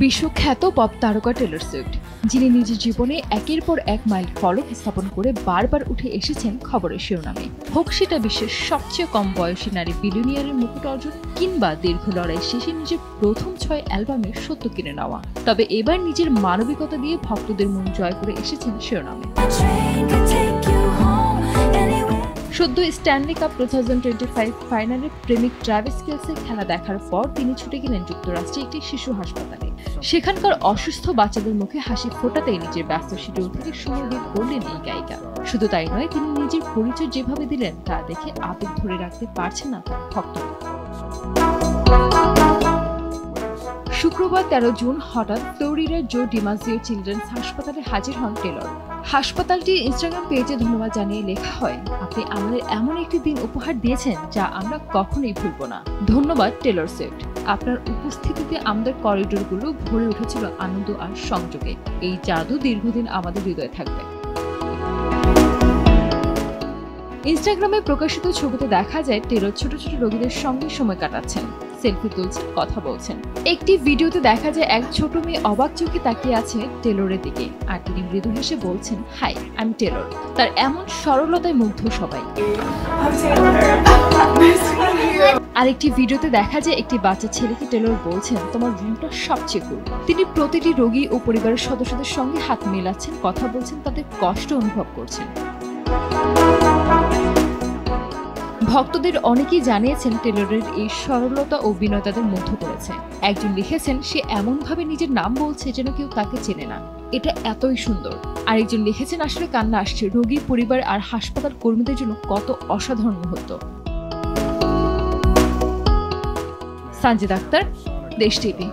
বিশ্বখ্যাত পপ তারকা Taylor Swift, যিনি নিজের জীবনে একের পর এক মাইল ফলক স্থাপন করে বারবার উঠে এসেছেন খবরের শিরোনামে। হোক সেটা বিশ্বের সবচেয়ে কম বয়সী নারী বিলিয়নিয়ারের মুকুট অর্জন, কিংবা দীর্ঘ লড়াই শেষে নিজের প্রথম 6 অ্যালবামের সত্য কিনে নেওয়া, তবে এবার নিজের মানবিকতা দিয়ে ভক্তদের মন জয় করে এসেছেন শিরোনামে। সদ্য স্ট্যানলি কাপ 2025 ফাইনালে প্রেমিক ট্রাভিস কেলসের খেলা দেখার পর তিনি ছুটে গেলেন যুক্তরাষ্ট্রে একটি শিশু হাসপাতালে। সেখানকার অসুস্থ বাচ্চাদের মুখে হাসি ফোটাতেই নিজের ব্যস্ত শিডিউল থেকে সময় বের করলেন এই গায়িকা। শুধু তাই নয়, তিনি নিজের পরিচয় যেভাবে দিলেন তা দেখে আবেগ ধরে রাখতে পারছেন না তার ভক্তরা। শুক্রবার 13 জুন হঠাৎ ফ্লোরিডার জো ডিমাজিও চিলড্রেন্স হাসপাতালে হাজির হন টেলর। হাসপাতালটির ইনস্টাগ্রাম পেজে ধন্যবাদ জানিয়ে লেখা হয়, আপনি আমাদের এমন একটি দিন উপহার দিয়েছেন যা আমরা কখনোই ভুলব না। ধন্যবাদ টেলর সুইফট, আপনার উপস্থিতিতে আমাদের করিডোরগুলো ভরে উঠেছিল আনন্দ আর সংযোগে। এই জাদু দীর্ঘদিন আমাদের হৃদয়ে থাকবে। ইনস্টাগ্রামে প্রকাশিত ছবিতে দেখা যায় টেলর ছোট ছোট রোগীদের সঙ্গে সময় কাটাচ্ছেন, সেলফি তুলছেন, কথা বলছেন। একটি ভিডিওতে দেখা যায় এক ছোট মেয়ে অবাক চোখে তাকিয়ে আছে টেলরের দিকে, আর তিনি মৃদু হেসে বলছেন, হাই, আমি টেলর। তার এমন সরলতায় মুগ্ধ সবাই। আরেকটি ভিডিওতে দেখা যায় একটি বাচ্চা ছেলেকে টেলর বলছেন, তোমার রুমটা সবচেয়ে কুল। তিনি প্রতিটি রোগী ও পরিবারের সদস্যদের সঙ্গে হাত মেলাচ্ছেন, কথা বলছেন, তাদের কষ্ট অনুভব করছেন। ভক্তদের অনেকেই জানিয়েছেন টেলরের এই সরলতা ও বিনয় তাদের মুগ্ধ করেছে। একজন লিখেছেন, সে এমনভাবে নিজের নাম বলছে যেন কেউ তাকে চেনে না, এটা এতই সুন্দর। আরেকজন লিখেছেন, আসলে কান্না আসছে, রোগী, পরিবার আর হাসপাতাল কর্মীদের জন্য কত অসাধারণ মুহূর্ত। সানজিদ আক্তার, দেশ টিভি।